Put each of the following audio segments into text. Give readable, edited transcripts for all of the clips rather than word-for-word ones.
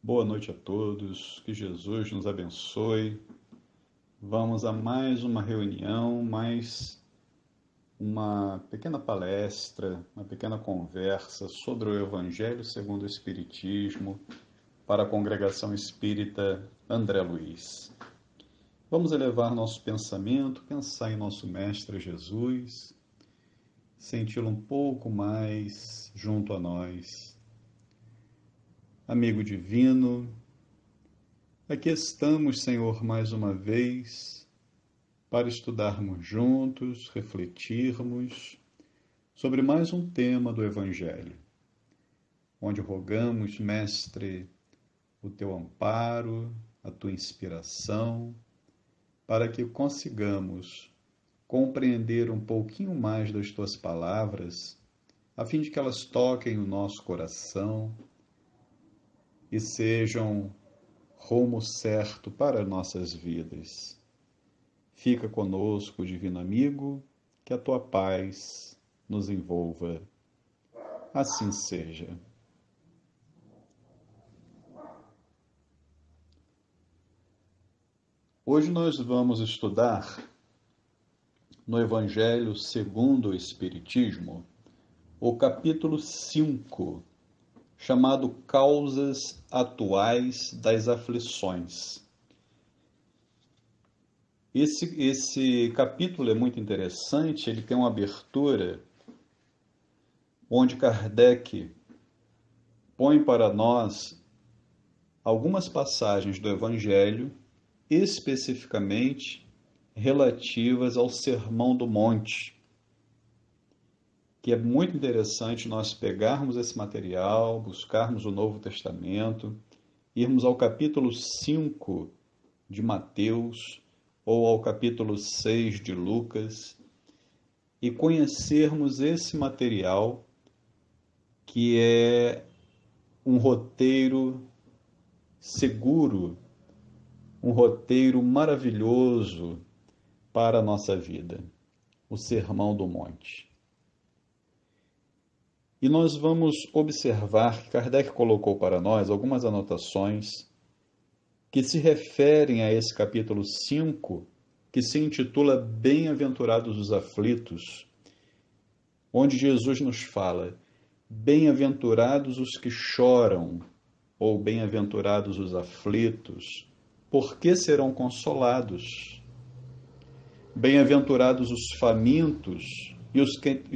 Boa noite a todos, que Jesus nos abençoe. Vamos a mais uma reunião, mais uma pequena palestra, uma pequena conversa sobre o Evangelho segundo o Espiritismo para a Congregação Espírita André Luiz. Vamos elevar nosso pensamento, pensar em nosso Mestre Jesus, senti-lo um pouco mais junto a nós. Amigo divino, aqui estamos, Senhor, mais uma vez, para estudarmos juntos, refletirmos sobre mais um tema do Evangelho, onde rogamos, Mestre, o teu amparo, a tua inspiração, para que consigamos compreender um pouquinho mais das tuas palavras, a fim de que elas toquem o nosso coração e sejam rumo certo para nossas vidas. Fica conosco, divino amigo, que a tua paz nos envolva. Assim seja. Hoje nós vamos estudar no Evangelho segundo o Espiritismo o capítulo 5, chamado Causas Atuais das Aflições. Esse capítulo é muito interessante, ele tem uma abertura onde Kardec põe para nós algumas passagens do Evangelho, especificamente relativas ao Sermão do Monte, que é muito interessante nós pegarmos esse material, buscarmos o Novo Testamento, irmos ao capítulo 5 de Mateus ou ao capítulo 6 de Lucas e conhecermos esse material que é um roteiro seguro, um roteiro maravilhoso para a nossa vida, o Sermão do Monte. E nós vamos observar que Kardec colocou para nós algumas anotações que se referem a esse capítulo 5, que se intitula Bem-aventurados os aflitos, onde Jesus nos fala: bem-aventurados os que choram, ou bem-aventurados os aflitos, porque serão consolados. Bem-aventurados os famintos e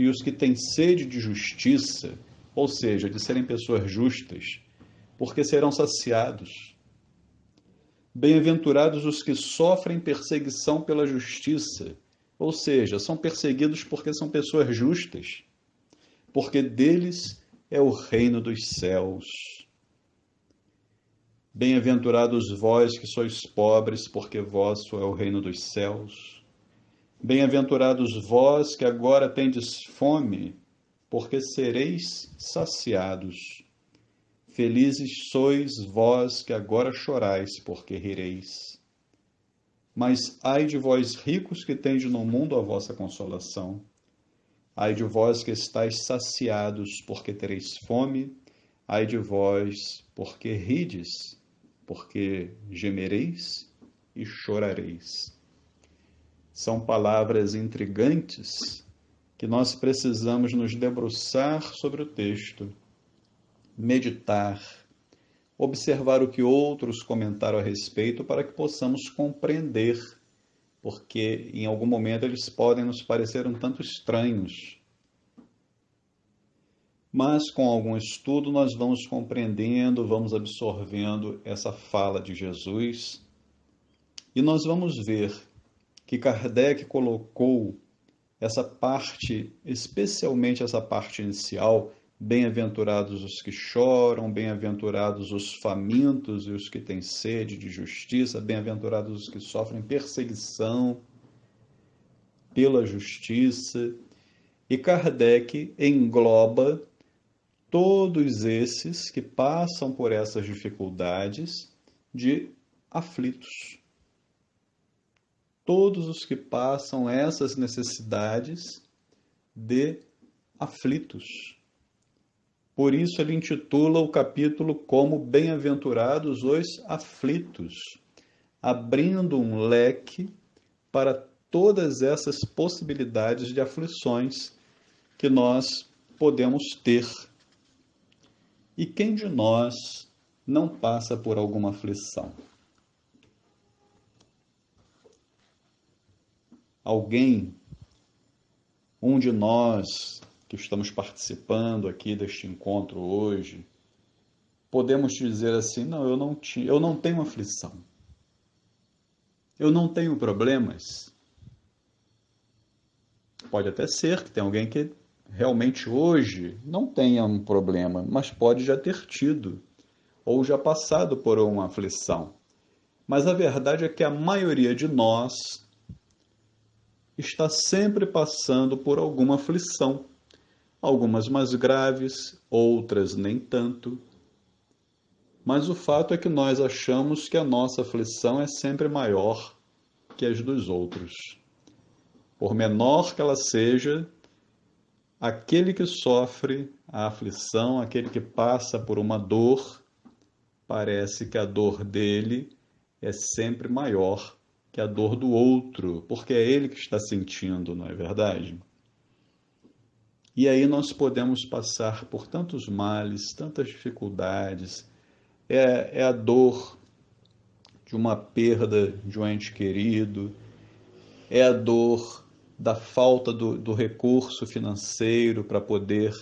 os que têm sede de justiça, ou seja, de serem pessoas justas, porque serão saciados. Bem-aventurados os que sofrem perseguição pela justiça, ou seja, são perseguidos porque são pessoas justas, porque deles é o reino dos céus. Bem-aventurados vós que sois pobres, porque vosso é o reino dos céus. Bem-aventurados vós que agora tendes fome, porque sereis saciados. Felizes sois vós que agora chorais, porque rireis. Mas ai de vós ricos que tendes no mundo a vossa consolação. Ai de vós que estáis saciados, porque tereis fome. Ai de vós, porque rides, porque gemereis e chorareis. São palavras intrigantes que nós precisamos nos debruçar sobre o texto, meditar, observar o que outros comentaram a respeito para que possamos compreender, porque em algum momento eles podem nos parecer um tanto estranhos. Mas com algum estudo nós vamos compreendendo, vamos absorvendo essa fala de Jesus e nós vamos ver que Kardec colocou essa parte, especialmente essa parte inicial, bem-aventurados os que choram, bem-aventurados os famintos e os que têm sede de justiça, bem-aventurados os que sofrem perseguição pela justiça. E Kardec engloba todos esses que passam por essas dificuldades de aflitos. Todos os que passam essas necessidades de aflitos. Por isso ele intitula o capítulo como Bem-aventurados os aflitos, abrindo um leque para todas essas possibilidades de aflições que nós podemos ter. E quem de nós não passa por alguma aflição? Alguém, um de nós que estamos participando aqui deste encontro hoje, podemos dizer assim: não, eu não tenho aflição. Eu não tenho problemas. Pode até ser que tenha alguém que realmente hoje não tenha um problema, mas pode já ter tido ou já passado por uma aflição. Mas a verdade é que a maioria de nós está sempre passando por alguma aflição, algumas mais graves, outras nem tanto. Mas o fato é que nós achamos que a nossa aflição é sempre maior que as dos outros. Por menor que ela seja, aquele que sofre a aflição, aquele que passa por uma dor, parece que a dor dele é sempre maior que a dor do outro, porque é ele que está sentindo, não é verdade? E aí nós podemos passar por tantos males, tantas dificuldades. É a dor de uma perda de um ente querido, é a dor da falta do recurso financeiro para poder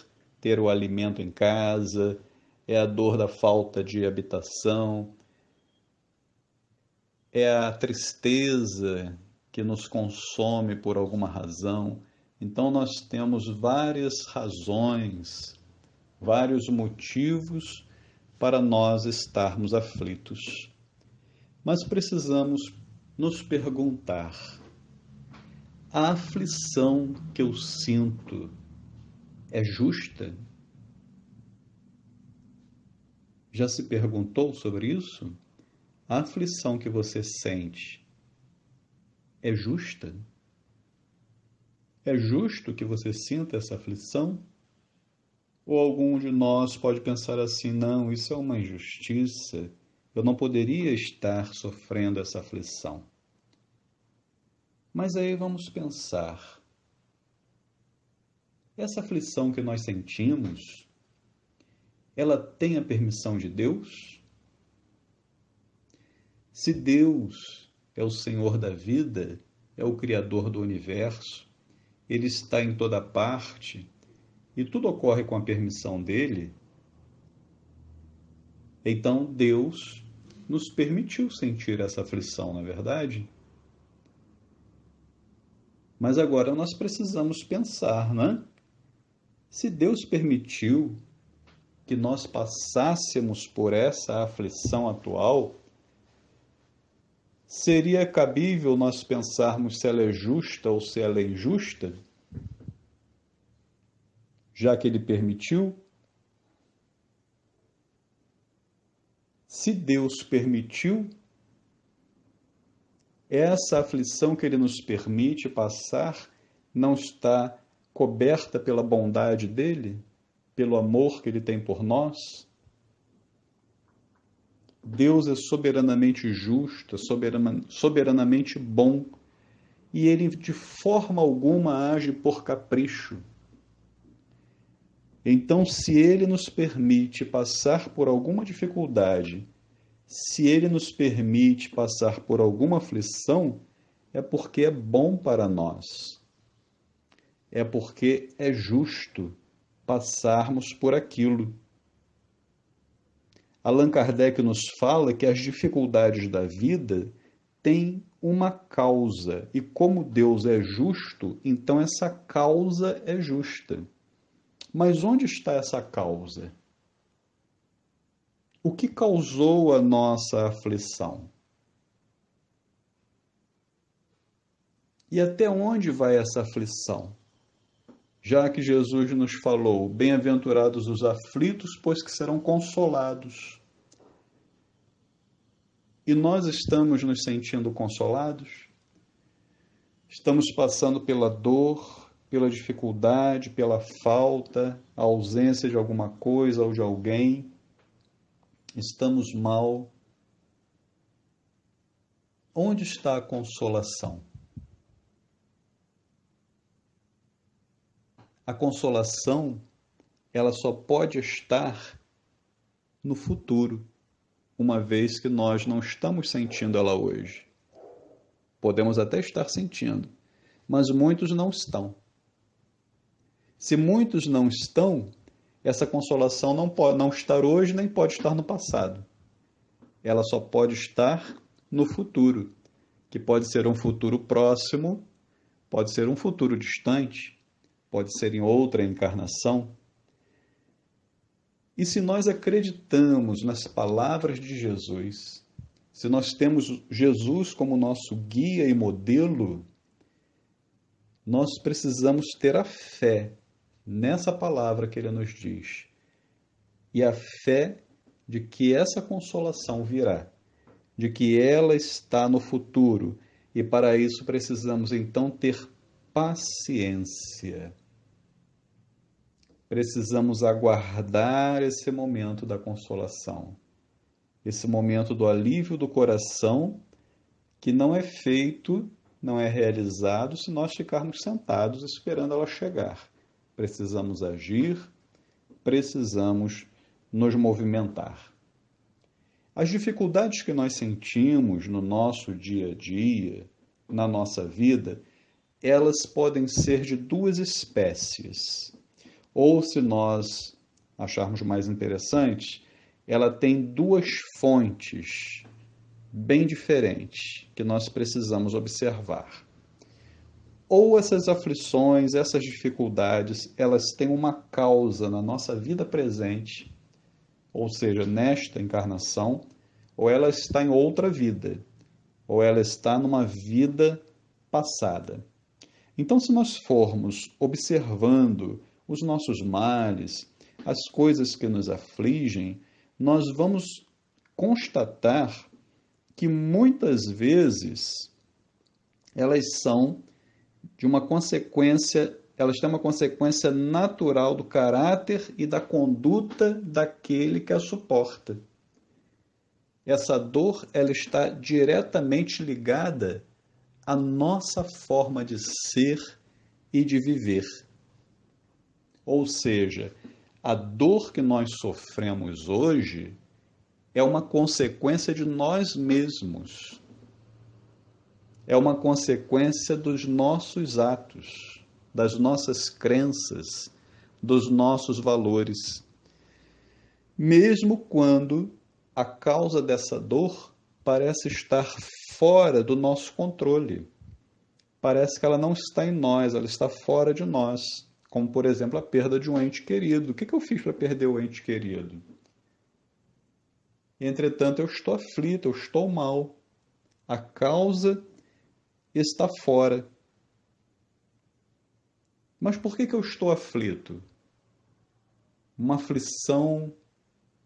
ter o alimento em casa, é a dor da falta de habitação, é a tristeza que nos consome por alguma razão. Então, nós temos várias razões, vários motivos para nós estarmos aflitos. Mas precisamos nos perguntar: a aflição que eu sinto é justa? Já se perguntou sobre isso? A aflição que você sente é justa? É justo que você sinta essa aflição? Ou algum de nós pode pensar assim: não, isso é uma injustiça, eu não poderia estar sofrendo essa aflição. Mas aí vamos pensar: essa aflição que nós sentimos, ela tem a permissão de Deus? Se Deus é o Senhor da vida, é o Criador do universo, Ele está em toda parte e tudo ocorre com a permissão dele, então Deus nos permitiu sentir essa aflição, não é verdade? Mas agora nós precisamos pensar, né? Se Deus permitiu que nós passássemos por essa aflição atual, seria cabível nós pensarmos se ela é justa ou se ela é injusta? Já que Ele permitiu? Se Deus permitiu, essa aflição que Ele nos permite passar não está coberta pela bondade dEle, pelo amor que Ele tem por nós? Deus é soberanamente justo, soberanamente bom, e Ele de forma alguma age por capricho. Então, se Ele nos permite passar por alguma dificuldade, se Ele nos permite passar por alguma aflição, é porque é bom para nós. É porque é justo passarmos por aquilo. Allan Kardec nos fala que as dificuldades da vida têm uma causa, e como Deus é justo, então essa causa é justa. Mas onde está essa causa? O que causou a nossa aflição? E até onde vai essa aflição? Já que Jesus nos falou: bem-aventurados os aflitos, pois que serão consolados. E nós estamos nos sentindo consolados? Estamos passando pela dor, pela dificuldade, pela falta, a ausência de alguma coisa ou de alguém, estamos mal. Onde está a consolação? A consolação, ela só pode estar no futuro, uma vez que nós não estamos sentindo ela hoje. Podemos até estar sentindo, mas muitos não estão. Se muitos não estão, essa consolação não pode não estar hoje, nem pode estar no passado. Ela só pode estar no futuro, que pode ser um futuro próximo, pode ser um futuro distante, pode ser em outra encarnação. E se nós acreditamos nas palavras de Jesus, se nós temos Jesus como nosso guia e modelo, nós precisamos ter a fé nessa palavra que ele nos diz. E a fé de que essa consolação virá, de que ela está no futuro. E para isso precisamos então ter paciência. Precisamos aguardar esse momento da consolação, esse momento do alívio do coração, que não é feito, não é realizado se nós ficarmos sentados esperando ela chegar. Precisamos agir, precisamos nos movimentar. As dificuldades que nós sentimos no nosso dia a dia, na nossa vida, elas podem ser de duas espécies. Ou, se nós acharmos mais interessante, ela tem duas fontes bem diferentes que nós precisamos observar. Ou essas aflições, essas dificuldades, elas têm uma causa na nossa vida presente, ou seja, nesta encarnação, ou ela está em outra vida, ou ela está numa vida passada. Então, se nós formos observando os nossos males, as coisas que nos afligem, nós vamos constatar que muitas vezes elas são de uma consequência, elas têm uma consequência natural do caráter e da conduta daquele que a suporta. Essa dor, ela está diretamente ligada à nossa forma de ser e de viver. Ou seja, a dor que nós sofremos hoje é uma consequência de nós mesmos. É uma consequência dos nossos atos, das nossas crenças, dos nossos valores. Mesmo quando a causa dessa dor parece estar fora do nosso controle. Parece que ela não está em nós, ela está fora de nós. Como, por exemplo, a perda de um ente querido. O que eu fiz para perder o ente querido? Entretanto, eu estou aflito, eu estou mal. A causa está fora. Mas por que eu estou aflito? Uma aflição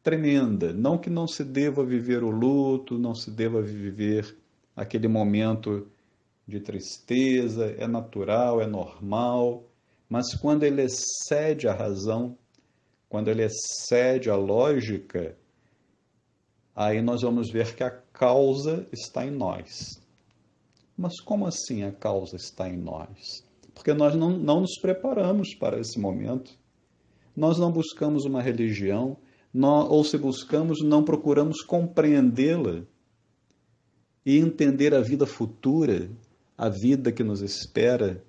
tremenda. Não que não se deva viver o luto, não se deva viver aquele momento de tristeza, é natural, é normal. Mas quando ele excede a razão, quando ele excede a lógica, aí nós vamos ver que a causa está em nós. Mas como assim a causa está em nós? Porque nós não nos preparamos para esse momento. Nós não buscamos uma religião, ou se buscamos, não procuramos compreendê-la e entender a vida futura, a vida que nos espera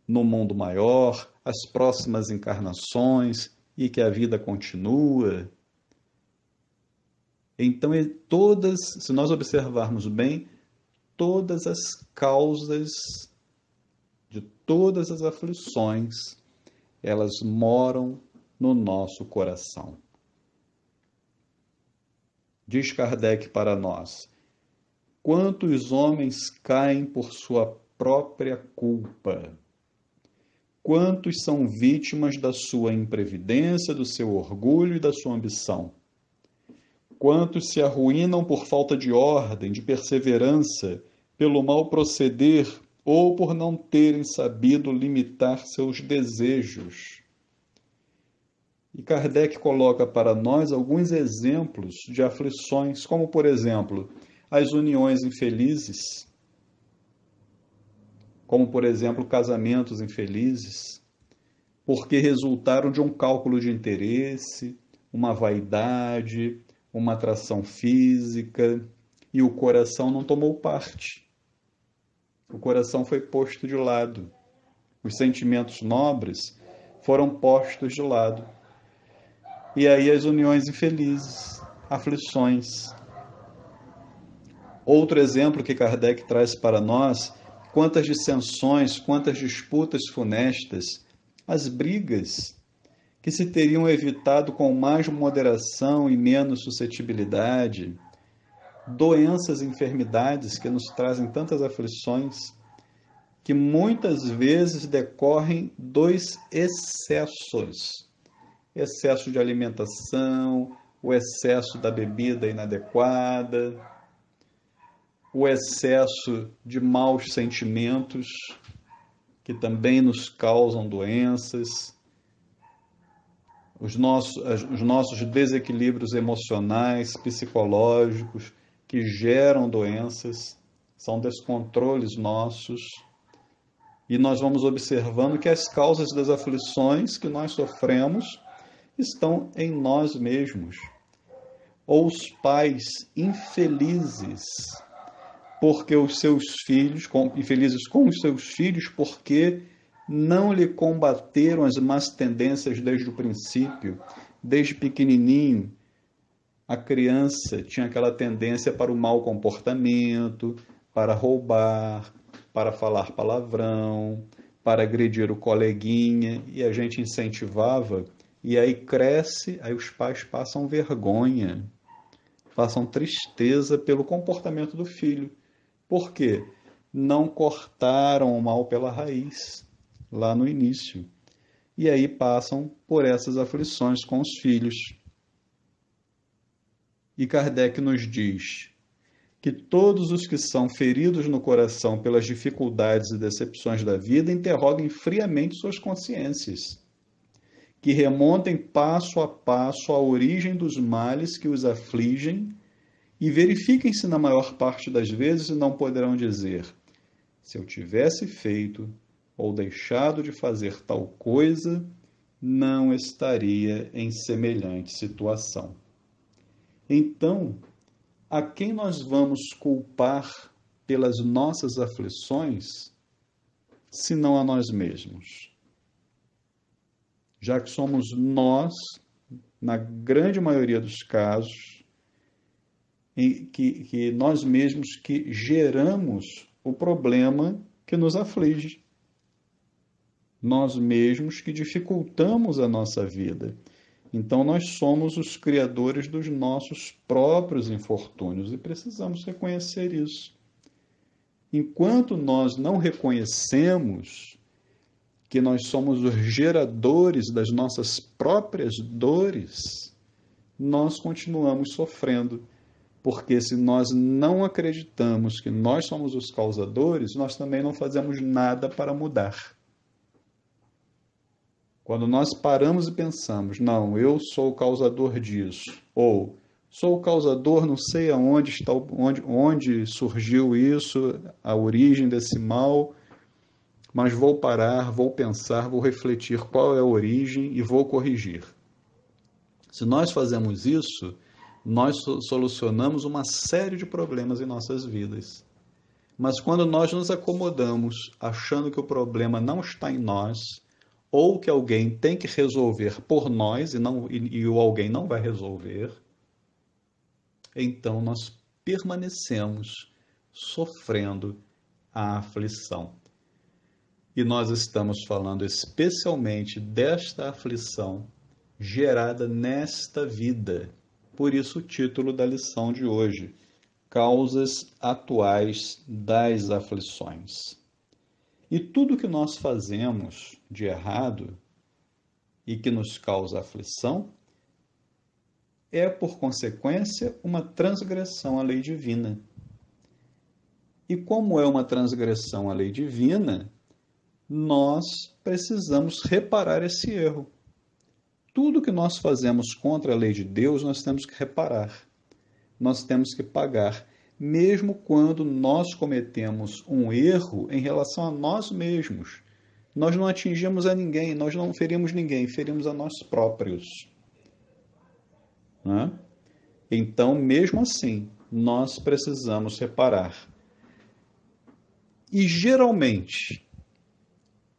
no mundo maior, as próximas encarnações e que a vida continua. Então, se nós observarmos bem, todas as causas de todas as aflições, elas moram no nosso coração. Diz Kardec para nós: quantos homens caem por sua própria culpa? Quantos são vítimas da sua imprevidência, do seu orgulho e da sua ambição? Quantos se arruinam por falta de ordem, de perseverança, pelo mau proceder ou por não terem sabido limitar seus desejos. E Kardec coloca para nós alguns exemplos de aflições, como, por exemplo, as uniões infelizes, como, por exemplo, casamentos infelizes, porque resultaram de um cálculo de interesse, uma vaidade, uma atração física, e o coração não tomou parte. O coração foi posto de lado. Os sentimentos nobres foram postos de lado. E aí as uniões infelizes, aflições. Outro exemplo que Kardec traz para nós, quantas dissensões, quantas disputas funestas, as brigas que se teriam evitado com mais moderação e menos suscetibilidade, doenças e enfermidades que nos trazem tantas aflições, que muitas vezes decorrem dos excessos. Excesso de alimentação, o excesso da bebida inadequada, o excesso de maus sentimentos, que também nos causam doenças, os nossos desequilíbrios emocionais, psicológicos, que geram doenças, são descontroles nossos. E nós vamos observando que as causas das aflições que nós sofremos estão em nós mesmos. Ou os pais infelizes, porque os seus filhos, infelizes com os seus filhos, porque não lhe combateram as más tendências desde o princípio, desde pequenininho. A criança tinha aquela tendência para o mau comportamento, para roubar, para falar palavrão, para agredir o coleguinha, e a gente incentivava, e aí cresce, aí os pais passam vergonha, passam tristeza pelo comportamento do filho. Por quê? Não cortaram o mal pela raiz, lá no início. E aí passam por essas aflições com os filhos. E Kardec nos diz que todos os que são feridos no coração pelas dificuldades e decepções da vida interroguem friamente suas consciências, que remontem passo a passo a origem dos males que os afligem e verifiquem se na maior parte das vezes não poderão dizer: se eu tivesse feito ou deixado de fazer tal coisa, não estaria em semelhante situação. Então, a quem nós vamos culpar pelas nossas aflições, senão a nós mesmos? Já que somos nós, na grande maioria dos casos, que nós mesmos que geramos o problema que nos aflige. Nós mesmos que dificultamos a nossa vida. Então, nós somos os criadores dos nossos próprios infortúnios e precisamos reconhecer isso. Enquanto nós não reconhecemos que nós somos os geradores das nossas próprias dores, nós continuamos sofrendo. Porque se nós não acreditamos que nós somos os causadores, nós também não fazemos nada para mudar. Quando nós paramos e pensamos, não, eu sou o causador disso, ou sou o causador, não sei aonde está, onde surgiu isso, a origem desse mal, mas vou parar, vou pensar, vou refletir qual é a origem e vou corrigir. Se nós fazemos isso, nós solucionamos uma série de problemas em nossas vidas. Mas quando nós nos acomodamos achando que o problema não está em nós, ou que alguém tem que resolver por nós e o alguém não vai resolver, então nós permanecemos sofrendo a aflição. E nós estamos falando especialmente desta aflição gerada nesta vida. Por isso o título da lição de hoje, Causas Atuais das Aflições. E tudo que nós fazemos de errado e que nos causa aflição é, por consequência, uma transgressão à lei divina. E como é uma transgressão à lei divina, nós precisamos reparar esse erro. Tudo que nós fazemos contra a lei de Deus, nós temos que reparar. Nós temos que pagar, mesmo quando nós cometemos um erro em relação a nós mesmos. Nós não atingimos a ninguém, nós não ferimos ninguém, ferimos a nós próprios. Né? Então, mesmo assim, nós precisamos reparar. E geralmente,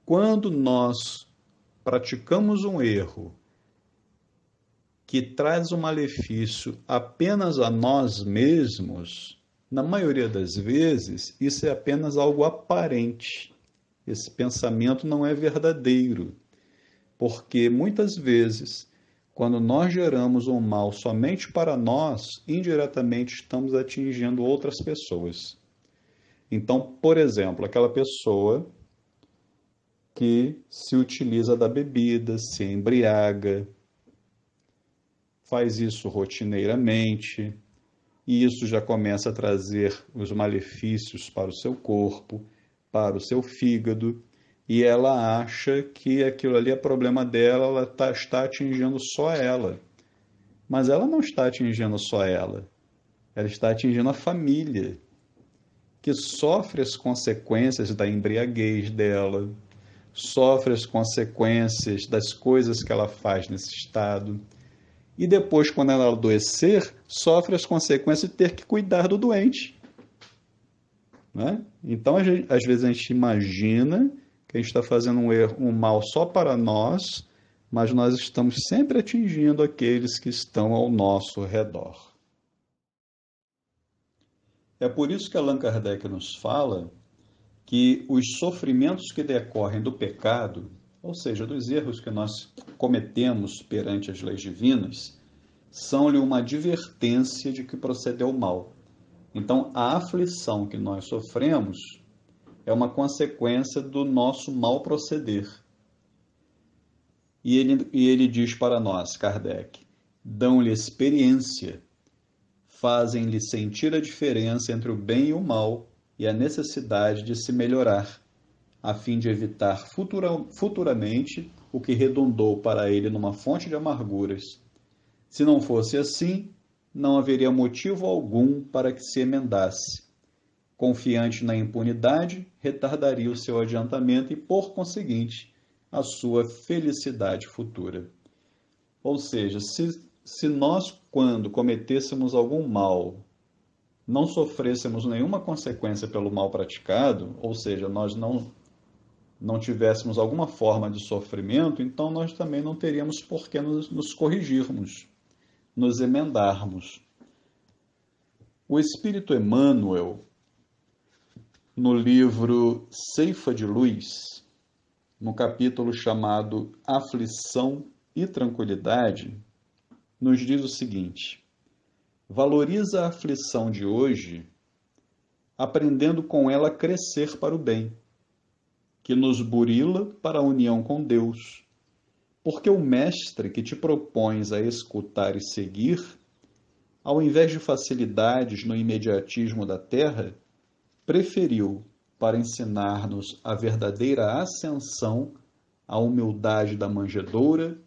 quando nós praticamos um erro que traz um malefício apenas a nós mesmos, na maioria das vezes, isso é apenas algo aparente. Esse pensamento não é verdadeiro, porque muitas vezes, quando nós geramos um mal somente para nós, indiretamente estamos atingindo outras pessoas. Então, por exemplo, aquela pessoa que se utiliza da bebida, se embriaga, faz isso rotineiramente, e isso já começa a trazer os malefícios para o seu corpo, para o seu fígado, e ela acha que aquilo ali é problema dela, ela está atingindo só ela. Mas ela não está atingindo só ela, ela está atingindo a família, que sofre as consequências da embriaguez dela, sofre as consequências das coisas que ela faz nesse estado. E depois, quando ela adoecer, sofre as consequências de ter que cuidar do doente. Né? Então, às vezes a gente imagina que a gente está fazendo um mal só para nós, mas nós estamos sempre atingindo aqueles que estão ao nosso redor. É por isso que Allan Kardec nos fala que os sofrimentos que decorrem do pecado, ou seja, dos erros que nós cometemos perante as leis divinas, são-lhe uma advertência de que procedeu mal. Então, a aflição que nós sofremos é uma consequência do nosso mal proceder. E ele diz para nós, Kardec, dão-lhe experiência, fazem-lhe sentir a diferença entre o bem e o mal e a necessidade de se melhorar, a fim de evitar futuramente o que redundou para ele numa fonte de amarguras. Se não fosse assim, não haveria motivo algum para que se emendasse. Confiante na impunidade, retardaria o seu adiantamento e, por conseguinte, a sua felicidade futura. Ou seja, se nós, quando cometêssemos algum mal, não sofrêssemos nenhuma consequência pelo mal praticado, ou seja, nós não tivéssemos alguma forma de sofrimento, então nós também não teríamos por que nos corrigirmos, nos emendarmos. O Espírito Emmanuel, no livro Ceifa de Luz, no capítulo chamado Aflição e Tranquilidade, nos diz o seguinte: valoriza a aflição de hoje, aprendendo com ela a crescer para o bem, que nos burila para a união com Deus, porque o mestre que te propões a escutar e seguir, ao invés de facilidades no imediatismo da terra, preferiu, para ensinar-nos a verdadeira ascensão, a humildade da manjedoura,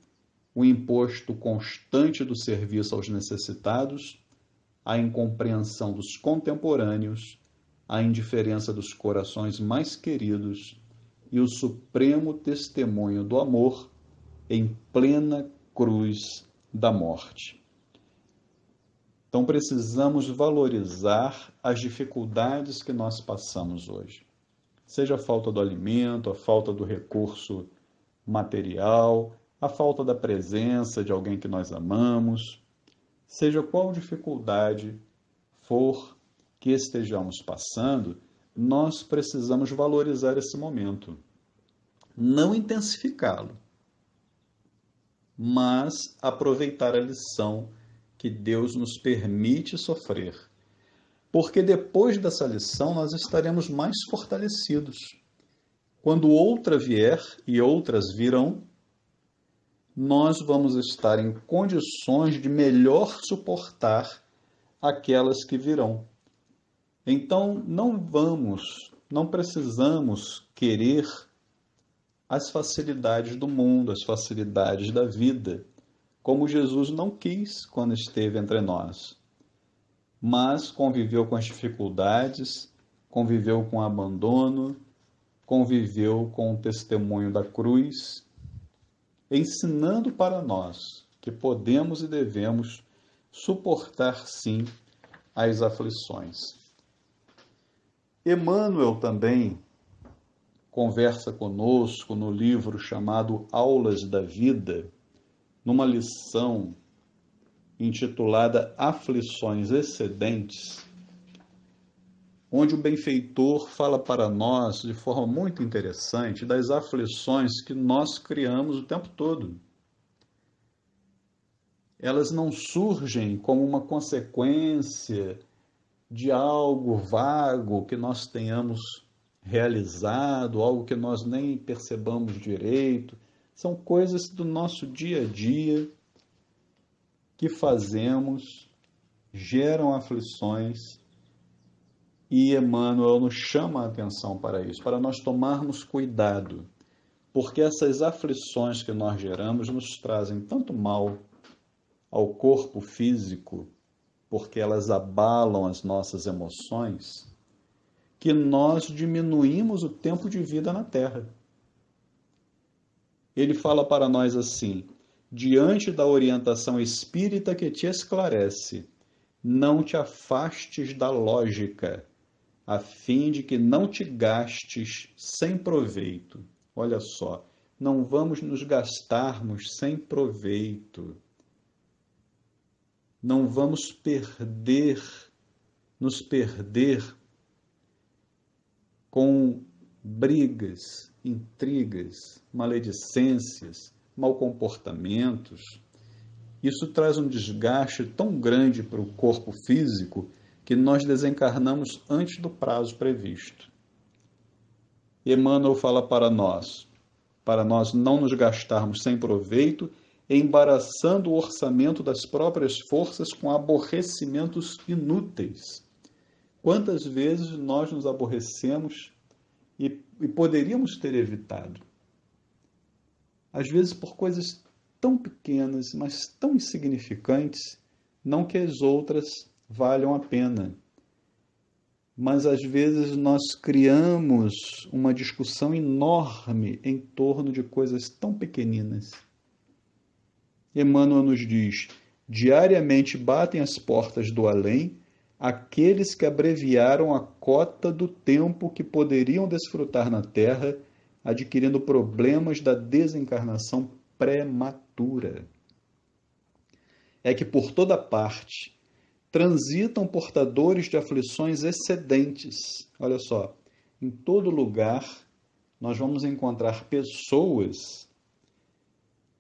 o imposto constante do serviço aos necessitados, a incompreensão dos contemporâneos, a indiferença dos corações mais queridos e o supremo testemunho do amor em plena cruz da morte. Então precisamos valorizar as dificuldades que nós passamos hoje. Seja a falta do alimento, a falta do recurso material, a falta da presença de alguém que nós amamos, seja qual dificuldade for que estejamos passando, nós precisamos valorizar esse momento. Não intensificá-lo, mas aproveitar a lição que Deus nos permite sofrer. Porque depois dessa lição nós estaremos mais fortalecidos. Quando outra vier e outras virão, nós vamos estar em condições de melhor suportar aquelas que virão. Então, não precisamos querer as facilidades do mundo, as facilidades da vida, como Jesus não quis quando esteve entre nós, mas conviveu com as dificuldades, conviveu com o abandono, conviveu com o testemunho da cruz, ensinando para nós que podemos e devemos suportar sim as aflições. Emmanuel também conversa conosco no livro chamado Aulas da Vida, numa lição intitulada Aflições Excedentes, onde o benfeitor fala para nós de forma muito interessante das aflições que nós criamos o tempo todo. Elas não surgem como uma consequência de algo vago que nós tenhamos realizado, algo que nós nem percebamos direito. São coisas do nosso dia a dia que fazemos, geram aflições, e Emmanuel nos chama a atenção para isso, para nós tomarmos cuidado, porque essas aflições que nós geramos nos trazem tanto mal ao corpo físico, porque elas abalam as nossas emoções, que nós diminuímos o tempo de vida na Terra. Ele fala para nós assim: diante da orientação espírita que te esclarece, não te afastes da lógica, a fim de que não te gastes sem proveito. Olha só, não vamos nos gastarmos sem proveito. Não vamos nos perder com brigas, intrigas, maledicências, mau comportamentos. Isso traz um desgaste tão grande para o corpo físico que nós desencarnamos antes do prazo previsto. Emmanuel fala para nós não nos gastarmos sem proveito, embaraçando o orçamento das próprias forças com aborrecimentos inúteis. Quantas vezes nós nos aborrecemos e poderíamos ter evitado? Às vezes por coisas tão pequenas, mas tão insignificantes, não que as outras valham a pena. Mas às vezes nós criamos uma discussão enorme em torno de coisas tão pequeninas. Emmanuel nos diz: diariamente batem as portas do além aqueles que abreviaram a cota do tempo que poderiam desfrutar na Terra, adquirindo problemas da desencarnação prematura. É que por toda parte transitam portadores de aflições excedentes. Olha só, em todo lugar nós vamos encontrar pessoas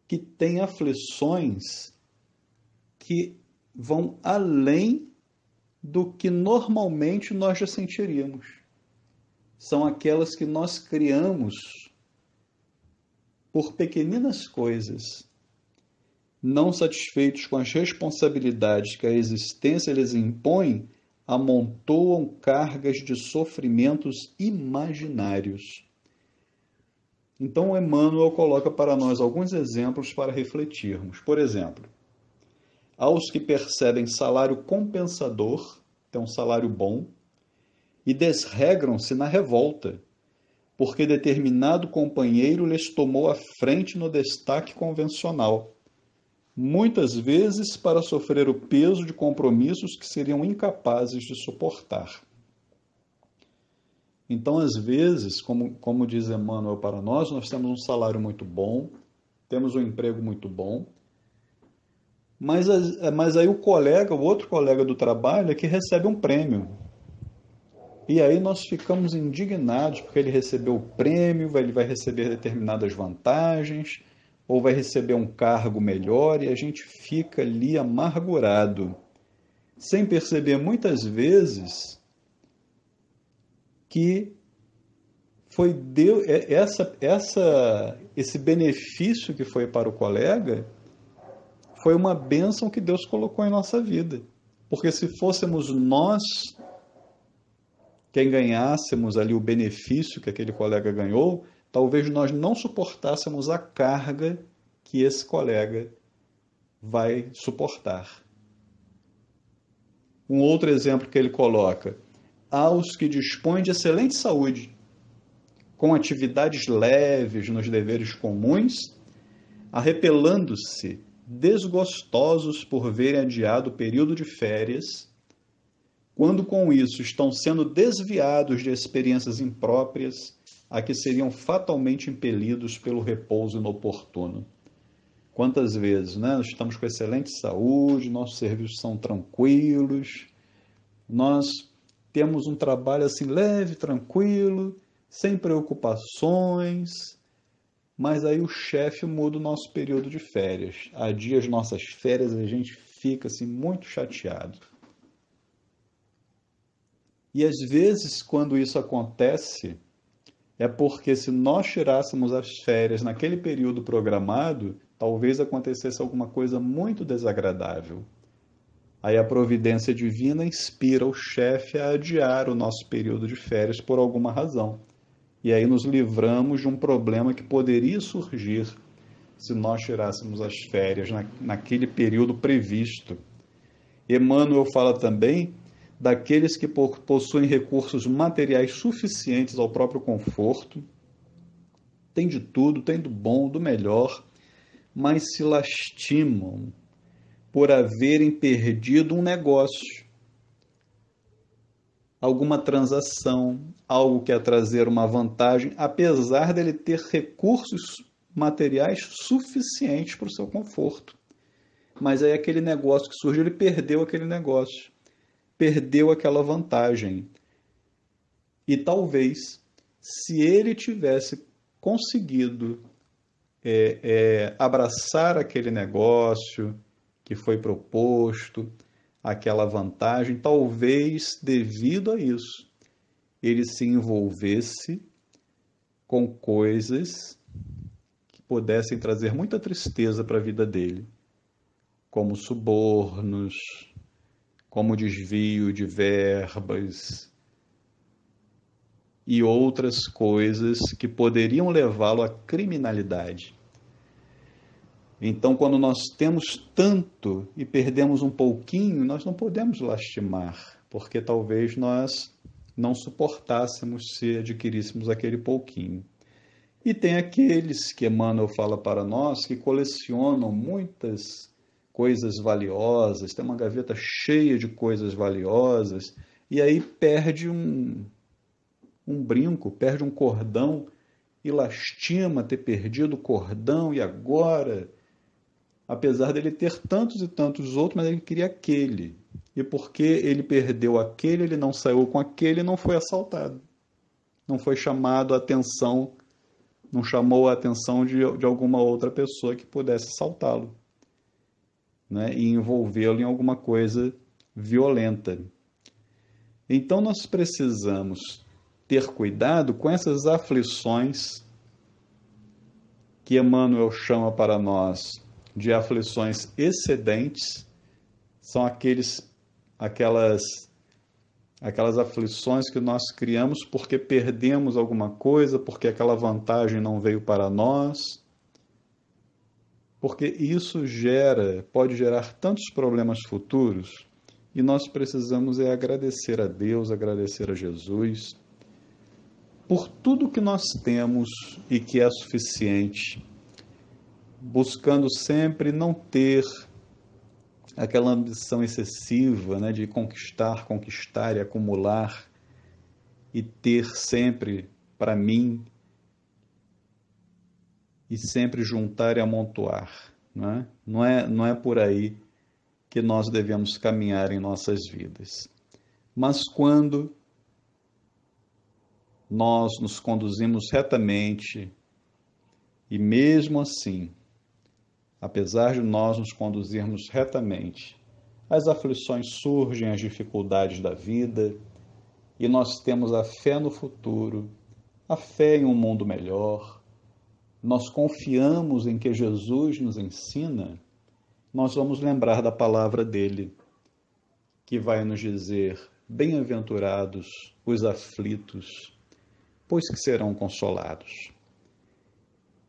que têm aflições que vão além do que normalmente nós já sentiríamos. São aquelas que nós criamos por pequeninas coisas. Não satisfeitos com as responsabilidades que a existência lhes impõe, amontoam cargas de sofrimentos imaginários. Então, Emmanuel coloca para nós alguns exemplos para refletirmos. Por exemplo, aos que percebem salário compensador, tem um salário bom, e desregram-se na revolta, porque determinado companheiro lhes tomou a frente no destaque convencional, muitas vezes para sofrer o peso de compromissos que seriam incapazes de suportar. Então, às vezes, como diz Emmanuel para nós temos um salário muito bom, temos um emprego muito bom, mas aí o outro colega do trabalho é que recebe um prêmio. E aí nós ficamos indignados porque ele recebeu o prêmio, ele vai receber determinadas vantagens, ou vai receber um cargo melhor, e a gente fica ali amargurado, sem perceber muitas vezes que foi Deus, esse benefício que foi para o colega foi uma bênção que Deus colocou em nossa vida. Porque se fôssemos nós quem ganhássemos ali o benefício que aquele colega ganhou, talvez nós não suportássemos a carga que esse colega vai suportar. Um outro exemplo que ele coloca: aos que dispõem de excelente saúde, com atividades leves nos deveres comuns, arrepelando-se, desgostosos por verem adiado o período de férias, quando com isso estão sendo desviados de experiências impróprias a que seriam fatalmente impelidos pelo repouso inoportuno. Quantas vezes, né? Nós estamos com excelente saúde, nossos serviços são tranquilos, nós temos um trabalho assim leve, tranquilo, sem preocupações, mas aí o chefe muda o nosso período de férias. Adia as nossas férias e a gente fica assim muito chateado. E às vezes, quando isso acontece, é porque se nós tirássemos as férias naquele período programado, talvez acontecesse alguma coisa muito desagradável. Aí a providência divina inspira o chefe a adiar o nosso período de férias por alguma razão. E aí nos livramos de um problema que poderia surgir se nós tirássemos as férias naquele período previsto. Emmanuel fala também daqueles que possuem recursos materiais suficientes ao próprio conforto, tem de tudo, tem do bom, do melhor, mas se lastimam por haverem perdido um negócio, alguma transação, algo que ia trazer uma vantagem, apesar dele ter recursos materiais suficientes para o seu conforto. Mas aí aquele negócio que surgiu, ele perdeu aquele negócio, perdeu aquela vantagem. E talvez, se ele tivesse conseguido abraçar aquele negócio que foi proposto, aquela vantagem, talvez devido a isso, ele se envolvesse com coisas que pudessem trazer muita tristeza para a vida dele, como subornos, como desvio de verbas e outras coisas que poderiam levá-lo à criminalidade. Então, quando nós temos tanto e perdemos um pouquinho, nós não podemos lastimar, porque talvez nós não suportássemos se adquiríssemos aquele pouquinho. E tem aqueles que Emmanuel fala para nós que colecionam muitas coisas valiosas, tem uma gaveta cheia de coisas valiosas, e aí perde um brinco, perde um cordão e lastima ter perdido o cordão, e agora, apesar dele ter tantos e tantos outros, mas ele queria aquele. E porque ele perdeu aquele, ele não saiu com aquele e não foi assaltado. Não foi chamado a atenção, não chamou a atenção de alguma outra pessoa que pudesse assaltá-lo, né? E envolvê-lo em alguma coisa violenta. Então nós precisamos ter cuidado com essas aflições que Emmanuel chama para nós de aflições excedentes, são aquelas aflições que nós criamos porque perdemos alguma coisa, porque aquela vantagem não veio para nós, porque isso pode gerar tantos problemas futuros, e nós precisamos agradecer a Deus, agradecer a Jesus, por tudo que nós temos e que é suficiente, buscando sempre não ter aquela ambição excessiva, né, de conquistar e acumular e ter sempre para mim e sempre juntar e amontoar, né? Não é por aí que nós devemos caminhar em nossas vidas. Mas quando nós nos conduzimos retamente e mesmo assim, apesar de nós nos conduzirmos retamente, as aflições surgem, as dificuldades da vida, e nós temos a fé no futuro, a fé em um mundo melhor, nós confiamos em que Jesus nos ensina, nós vamos lembrar da palavra dele, que vai nos dizer: Bem-aventurados os aflitos, pois que serão consolados.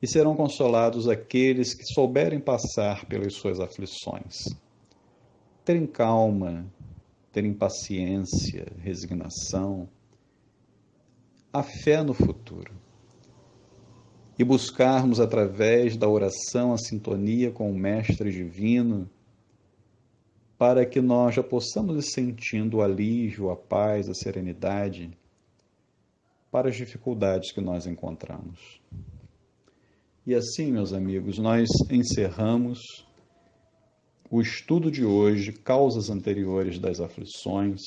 E serão consolados aqueles que souberem passar pelas suas aflições. Terem calma, terem paciência, resignação, a fé no futuro. E buscarmos através da oração a sintonia com o Mestre Divino, para que nós já possamos ir sentindo o alívio, a paz, a serenidade para as dificuldades que nós encontramos. E assim, meus amigos, nós encerramos o estudo de hoje, causas anteriores das aflições,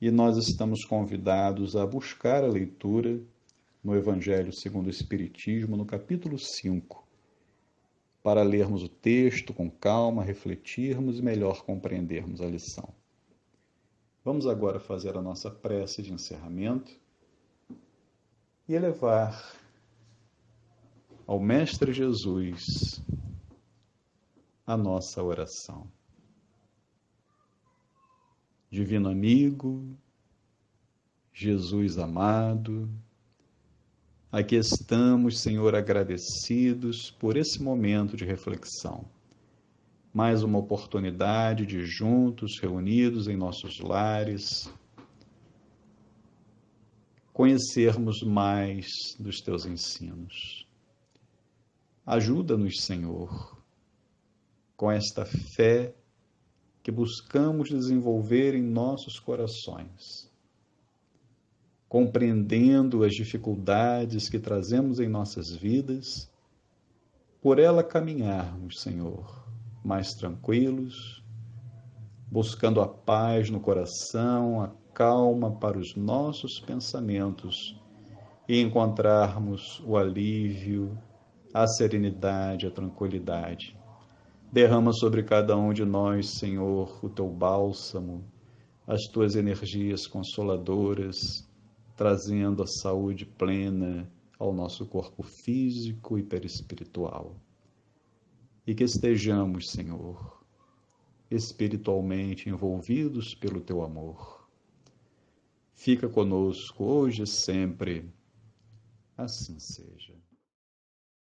e nós estamos convidados a buscar a leitura no Evangelho segundo o Espiritismo, no capítulo 5, para lermos o texto com calma, refletirmos e melhor compreendermos a lição. Vamos agora fazer a nossa prece de encerramento e elevar ao Mestre Jesus a nossa oração. Divino amigo, Jesus amado, aqui estamos, Senhor, agradecidos por esse momento de reflexão. Mais uma oportunidade de juntos, reunidos em nossos lares, conhecermos mais dos teus ensinos. Ajuda-nos, Senhor, com esta fé que buscamos desenvolver em nossos corações, compreendendo as dificuldades que trazemos em nossas vidas, por ela caminharmos, Senhor, mais tranquilos, buscando a paz no coração, a calma para os nossos pensamentos e encontrarmos o alívio, a serenidade, a tranquilidade. Derrama sobre cada um de nós, Senhor, o teu bálsamo, as tuas energias consoladoras, trazendo a saúde plena ao nosso corpo físico e perispiritual. E que estejamos, Senhor, espiritualmente envolvidos pelo teu amor. Fica conosco hoje e sempre. Assim seja.